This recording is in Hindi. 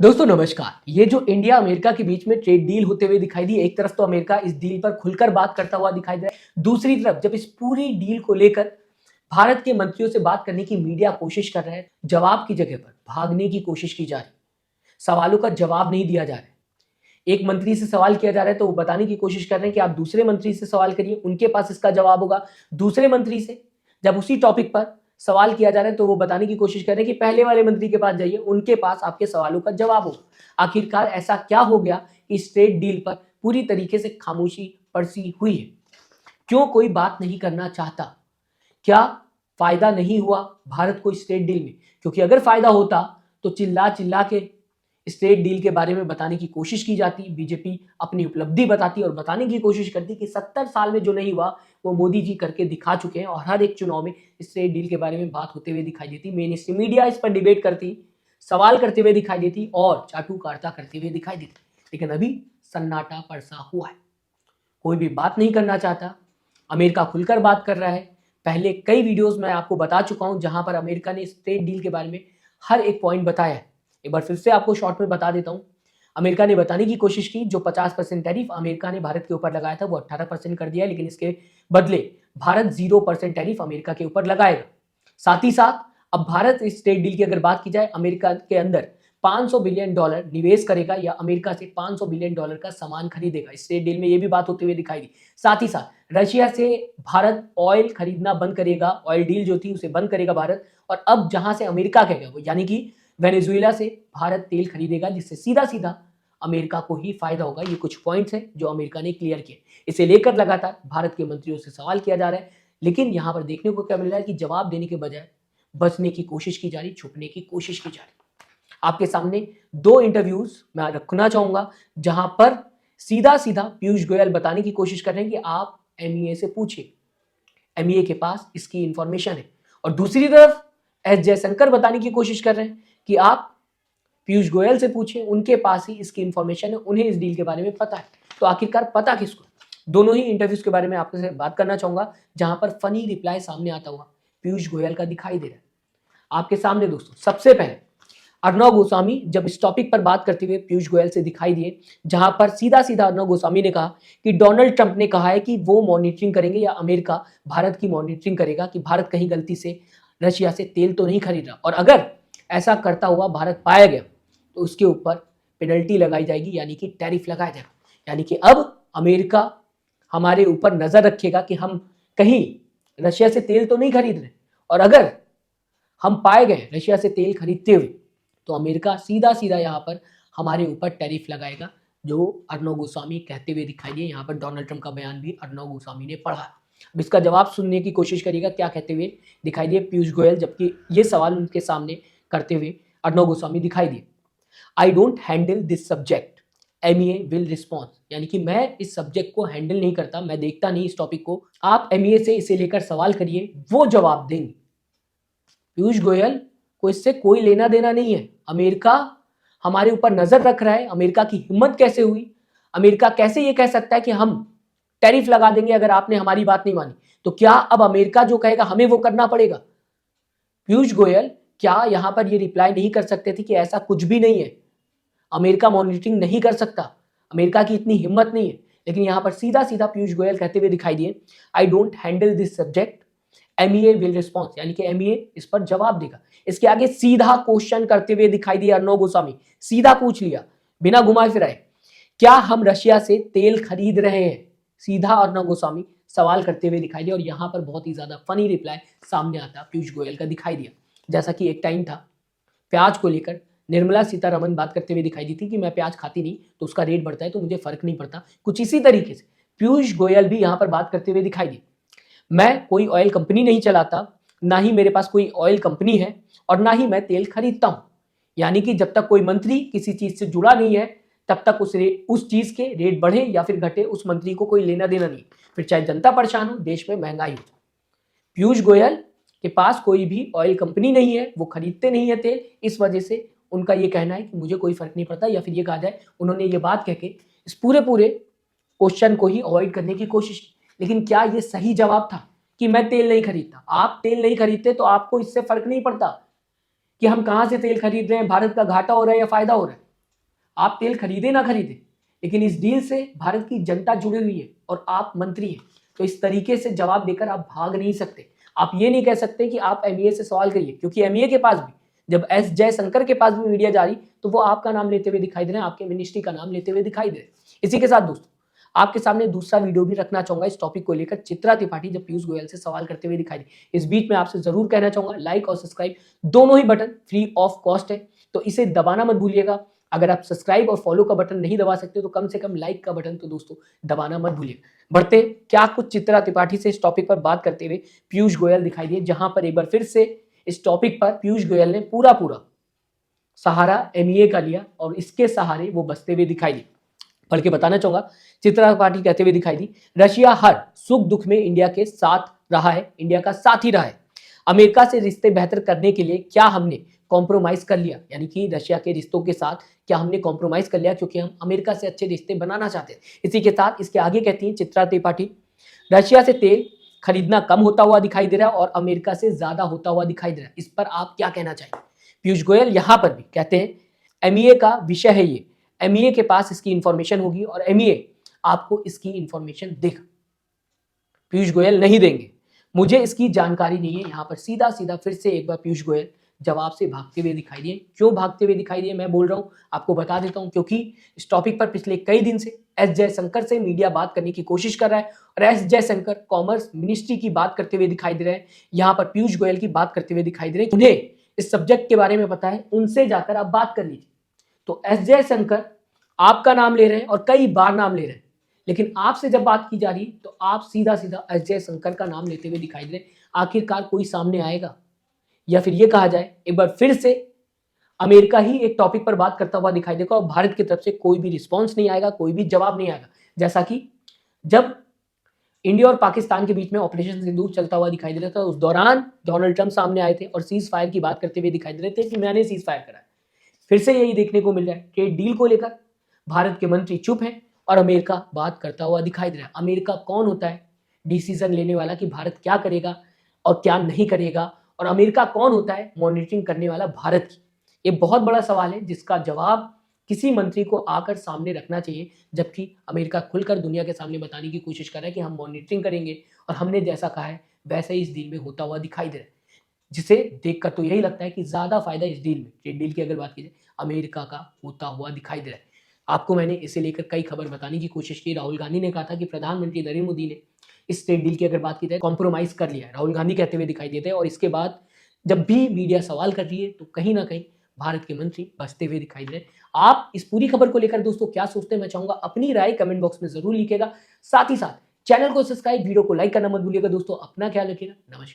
दोस्तों नमस्कार। ये जो इंडिया अमेरिका के बीच में ट्रेड डील होते हुए दिखाई दी, एक तरफ तो अमेरिका इस डील पर खुलकर बात करता हुआ दिखाई दे रहा है, दूसरी तरफ जब इस पूरी डील को लेकर भारत के मंत्रियों से बात करने की मीडिया कोशिश कर रहा है, जवाब की जगह पर भागने की कोशिश की जा रही, सवालों का जवाब नहीं दिया जा रहा है। एक मंत्री से सवाल किया जा रहा है तो वो बताने की कोशिश कर रहे हैं कि आप दूसरे मंत्री से सवाल करिए, उनके पास इसका जवाब होगा। दूसरे मंत्री से जब उसी टॉपिक पर सवाल किया जा रहा है तो वो बताने की कोशिश कर रहे हैं कि पहले वाले मंत्री के पास जाइए, उनके पास आपके सवालों का जवाब होगा। आखिरकार ऐसा क्या हो गया कि इस ट्रेड डील पर पूरी तरीके से खामोशी परसी हुई है? क्यों कोई बात नहीं करना चाहता? क्या फायदा नहीं हुआ भारत को इस ट्रेड डील में? क्योंकि अगर फायदा होता तो चिल्ला चिल्ला के इस ट्रेड डील के बारे में बताने की कोशिश की जाती, बीजेपी अपनी उपलब्धि बताती और बताने की कोशिश करती कि 70 साल में जो नहीं हुआ वो मोदी जी करके दिखा चुके हैं, और हर एक चुनाव में इस ट्रेड डील के बारे में बात होते हुए दिखाई देती, मेन स्ट्रीम मीडिया इस पर डिबेट करती, सवाल करते हुए दिखाई देती और चाटुकारिता करते हुए दिखाई देती। लेकिन अभी सन्नाटा पड़सा हुआ है, कोई भी बात नहीं करना चाहता। अमेरिका खुलकर बात कर रहा है। पहले कई वीडियोस मैं आपको बता चुका हूं जहां पर अमेरिका ने इस ट्रेड डील के बारे में हर एक पॉइंट बताया है। एक बार फिर से आपको शॉर्ट में बता देता हूं। अमेरिका ने बताने की कोशिश की जो 50% टैरिफ अमेरिका ने भारत के ऊपर लगाया था वो 18% कर दिया है, लेकिन इसके बदले भारत 0% टैरिफ अमेरिका के ऊपर लगाएगा। साथ ही साथ अब भारत इस ट्रेड डील की अगर बात की जाए, अमेरिका के अंदर $500 बिलियन निवेश करेगा या अमेरिका से $500 बिलियन का सामान खरीदेगा। इस ट्रेड डील में ये भी बात होते हुए दिखाई दी। साथ ही साथ रशिया से भारत ऑयल खरीदना बंद करेगा, ऑयल डील जो थी उसे बंद करेगा भारत, और अब जहां से अमेरिका कहेगा वो यानी कि वेनेजुएला से भारत तेल खरीदेगा, जिससे सीधा सीधा अमेरिका को ही फायदा होगा। ये कुछ पॉइंट्स हैं जो अमेरिका ने क्लियर किए। इसे लेकर लगातार भारत के मंत्रियों से सवाल किया जा रहा है, लेकिन यहां पर देखने को क्या मिल रहा है कि जवाब देने के बजाय बचने की कोशिश की जा रही, छुपने की कोशिश की जा रही। आपके सामने दो इंटरव्यूज मैं रखना चाहूंगा जहां पर सीधा सीधा पीयूष गोयल बताने की कोशिश कर रहे हैं कि आप एमईए से पूछिए, एमईए के पास इसकी इंफॉर्मेशन है, और दूसरी तरफ एस जयशंकर बताने की कोशिश कर रहे हैं कि आप पीयूष गोयल से पूछें, उनके पास ही इसकी इंफॉर्मेशन है, उन्हें इस डील के बारे में पता है। तो आखिरकार पता किसको? दोनों ही इंटरव्यूज के बारे में आपसे बात करना चाहूंगा जहां पर फनी रिप्लाई सामने आता हुआ पीयूष गोयल का दिखाई दे रहा है आपके सामने। दोस्तों सबसे पहले अर्णव गोस्वामी जब इस टॉपिक पर बात करते हुए पीयूष गोयल से दिखाई दिए, जहां पर सीधा सीधा अर्णव गोस्वामी ने कहा कि डोनाल्ड ट्रंप ने कहा है कि वो मॉनिटरिंग करेंगे या अमेरिका भारत की मॉनिटरिंग करेगा कि भारत कहीं गलती से रशिया से तेल तो नहीं खरीद रहा, और अगर ऐसा करता हुआ भारत पाया गया तो उसके ऊपर पेनल्टी लगाई जाएगी, यानी कि टैरिफ लगाया जाएगा। यानी कि अब अमेरिका हमारे ऊपर नजर रखेगा कि हम कहीं रशिया से तेल तो नहीं खरीद रहे, और अगर हम पाए गए रशिया से तेल खरीदते हुए तो अमेरिका सीधा सीधा यहाँ पर हमारे ऊपर टैरिफ लगाएगा, जो अर्णव गोस्वामी कहते हुए दिखाई दिए। यहाँ पर डोनाल्ड ट्रंप का बयान भी अर्णव गोस्वामी ने पढ़ा। अब इसका जवाब सुनने की कोशिश करिएगा क्या कहते हुए दिखाई दिए पीयूष गोयल, जबकि ये सवाल उनके सामने करते हुए अर्णव गोस्वामी दिखाई दिए। I don't handle this subject, MEA will response, यानी कि मैं इस सब्जेक्ट को हैंडल नहीं करता, मैं देखता नहीं इस टॉपिक को, आप एमईए से इसे लेकर सवाल करिए, वो जवाब देंगे। पीयूष गोयल को इससे कोई लेना देना नहीं है। अमेरिका हमारे ऊपर नजर रख रहा है। अमेरिका की हिम्मत कैसे हुई? अमेरिका कैसे ये कह सकता है कि हम टैरिफ लगा देंगे अगर आपने हमारी बात नहीं मानी? तो क्या अब अमेरिका जो कहेगा हमें वो करना पड़ेगा? पीयूष गोयल क्या यहां पर ये रिप्लाई नहीं कर सकते थे कि ऐसा कुछ भी नहीं है, अमेरिका मॉनिटरिंग नहीं कर सकता, अमेरिका की इतनी हिम्मत नहीं है? लेकिन यहां पर सीधा सीधा पीयूष गोयल कहते हुए दिखाई दिए, I don't handle this subject, MEA will response, यानी कि एमईए इस पर जवाब देगा। इसके आगे सीधा क्वेश्चन करते हुए दिखाई दिया अर्णव गोस्वामी, सीधा पूछ लिया बिना घुमाए फिराए, क्या हम रशिया से तेल खरीद रहे हैं? सीधा अर्णव गोस्वामी सवाल करते हुए दिखाई दिया, और यहां पर बहुत ही ज्यादा फनी रिप्लाई सामने आता पीयूष गोयल का दिखाई दिया। जैसा कि एक टाइम था प्याज को लेकर निर्मला सीतारमन बात करते हुए दिखाई दी थी कि मैं प्याज खाती नहीं तो उसका रेट बढ़ता है तो मुझे फर्क नहीं पड़ता, कुछ इसी तरीके से पीयूष गोयल भी यहां पर बात करते हुए दिखाई दी। मैं कोई ऑयल कंपनी नहीं चलाता, ना ही मेरे पास कोई ऑयल कंपनी है, और ना ही मैं तेल खरीदता हूं, यानी कि जब तक कोई मंत्री किसी चीज से जुड़ा नहीं है तब तक उस चीज के रेट बढ़े या फिर घटे उस मंत्री को कोई लेना देना नहीं, फिर चाहे जनता परेशान हो, देश में महंगाई हो। पीयूष गोयल के पास कोई भी ऑयल कंपनी नहीं है, वो खरीदते नहीं है तेल, इस वजह से उनका ये कहना है कि मुझे कोई फर्क नहीं पड़ता, या फिर ये कहा जाए उन्होंने ये बात कह के इस पूरे क्वेश्चन को ही अवॉइड करने की कोशिश की। लेकिन क्या ये सही जवाब था कि मैं तेल नहीं खरीदता? आप तेल नहीं खरीदते तो आपको इससे फर्क नहीं पड़ता कि हम कहां से तेल खरीद रहे हैं, भारत का घाटा हो रहा है या फायदा हो रहा है? आप तेल खरीदे ना खरीदे, लेकिन इस डील से भारत की जनता जुड़ी हुई है और आप मंत्री हैं, तो इस तरीके से जवाब देकर आप भाग नहीं सकते। आप ये नहीं कह सकते कि आप एमईए से सवाल करिए, क्योंकि एमईए के पास भी, जब एस जयशंकर के पास भी मीडिया जा रही तो वो आपका नाम लेते हुए दिखाई दे रहे हैं, आपके मिनिस्ट्री का नाम लेते हुए दिखाई दे रहे हैं। इसी के साथ दोस्तों, आपके सामने दूसरा वीडियो भी रखना चाहूंगा इस टॉपिक को लेकर। चित्रा त्रिपाठी जब पीयूष गोयल से सवाल करते हुए दिखाई दी, इस बीच में आपसे जरूर कहना चाहूंगा, लाइक और सब्सक्राइब दोनों ही बटन फ्री ऑफ कॉस्ट है, तो इसे दबाना मत भूलिएगा। अगर आप सब्सक्राइब और फॉलो का बटन नहीं दबा सकते तो कम से कम लाइक का बटन तो दोस्तों दबाना मत भूलिएगा। बढ़ते क्या कुछ चित्रा त्रिपाठी से इस टॉपिक पर बात करते हुए पीयूष गोयल दिखाई दिए, जहां पर एक बार फिर से इस टॉपिक पर पीयूष गोयल ने पूरा सहारा एमईए का लिया और इसके सहारे वो बचते हुए दिखाई दी। बल्कि बताना चाहूंगा, चित्रा त्रिपाठी कहते हुए दिखाई दी, रशिया हर सुख दुख में इंडिया के साथ रहा है, इंडिया का साथ ही रहा है। अमेरिका से रिश्ते बेहतर करने के लिए क्या हमने कॉम्प्रोमाइज कर लिया, यानी कि रशिया के रिश्तों के साथ क्या हमने कॉम्प्रोमाइज कर लिया, क्योंकि हम अमेरिका से अच्छे रिश्ते बनाना चाहते हैं। इसी के साथ इसके आगे कहती हैं चित्रा त्रिपाठी, रशिया से तेल खरीदना कम होता हुआ दिखाई दे रहा है और अमेरिका से ज्यादा होता हुआ दिखाई दे रहा है। इस पर आप क्या कहना चाहेंगे? पीयूष गोयल यहां पर भी कहते हैं, एमईए का विषय है ये, एमईए के पास इसकी इंफॉर्मेशन होगी और एमईए आपको इसकी इंफॉर्मेशन देगा। पीयूष गोयल नहीं देंगे, मुझे इसकी जानकारी नहीं है। यहां पर सीधा सीधा फिर से एक बार पीयूष गोयल जवाब से भागते हुए दिखाई दिए। क्यों भागते हुए दिखाई दिए मैं बोल रहा हूं, आपको बता देता हूं, क्योंकि इस टॉपिक पर पिछले कई दिन से एस जयशंकर से मीडिया बात करने की कोशिश कर रहा है और एस जयशंकर कॉमर्स मिनिस्ट्री की बात करते हुए दिखाई दे रहे हैं, यहां पर पीयूष गोयल की बात करते हुए दिखाई दे रहे हैं। उन्हें इस सब्जेक्ट के बारे में पता है, उनसे जाकर आप बात कर लीजिए। तो एस जयशंकर आपका नाम ले रहे हैं और कई बार नाम ले रहे हैं, लेकिन आपसे जब बात की जा रही तो आप सीधा सीधा एस जयशंकर का नाम लेते हुए दिखाई दे रहे हैं। आखिरकार कोई सामने आएगा, या फिर ये कहा जाए एक बार फिर से अमेरिका ही एक टॉपिक पर बात करता हुआ दिखाई देगा और भारत की तरफ से कोई भी रिस्पॉन्स नहीं आएगा, कोई भी जवाब नहीं आएगा। जैसा कि जब इंडिया और पाकिस्तान के बीच में ऑपरेशन सिंदूर चलता हुआ दिखाई दे रहा था, उस दौरान डोनाल्ड ट्रंप सामने आए थे और सीज फायर की बात करते हुए दिखाई दे रहे थे कि मैंने सीज फायर करा है। फिर से यही देखने को मिल रहा है, ट्रेड डील को लेकर भारत के मंत्री चुप हैं और अमेरिका बात करता हुआ दिखाई दे रहा है। अमेरिका कौन होता है डिसीजन लेने वाला कि भारत क्या करेगा और क्या नहीं करेगा, और अमेरिका कौन होता है मॉनिटरिंग करने वाला भारत की? ये बहुत बड़ा सवाल है जिसका जवाब किसी मंत्री को आकर सामने रखना चाहिए, जबकि अमेरिका खुलकर दुनिया के सामने बताने की कोशिश कर रहा है कि हम मॉनिटरिंग करेंगे और हमने जैसा कहा है वैसा ही इस डील में होता हुआ दिखाई दे रहा है, जिसे देखकर तो यही लगता है कि ज्यादा फायदा इस डील में, ट्रेड डील की अगर बात की जाए, अमेरिका का होता हुआ दिखाई दे रहा है। आपको मैंने इसे लेकर कई खबर बताने की कोशिश की। राहुल गांधी ने कहा था कि प्रधानमंत्री नरेंद्र मोदी ने इस ट्रेड डील की अगर बात की जाए कॉम्प्रोमाइज कर लिया है, राहुल गांधी कहते हुए दिखाई देते हैं। और इसके बाद जब भी मीडिया सवाल कर रही है तो कहीं ना कहीं भारत के मंत्री बचते हुए दिखाई दे रहे हैं। आप इस पूरी खबर को लेकर दोस्तों क्या सोचते हैं, मैं चाहूंगा अपनी राय कमेंट बॉक्स में जरूर लिखिएगा। साथ ही साथ चैनल को सब्सक्राइब, वीडियो को लाइक करना मत भूलिएगा दोस्तों। अपना ख्याल रखिएगा। नमस्कार।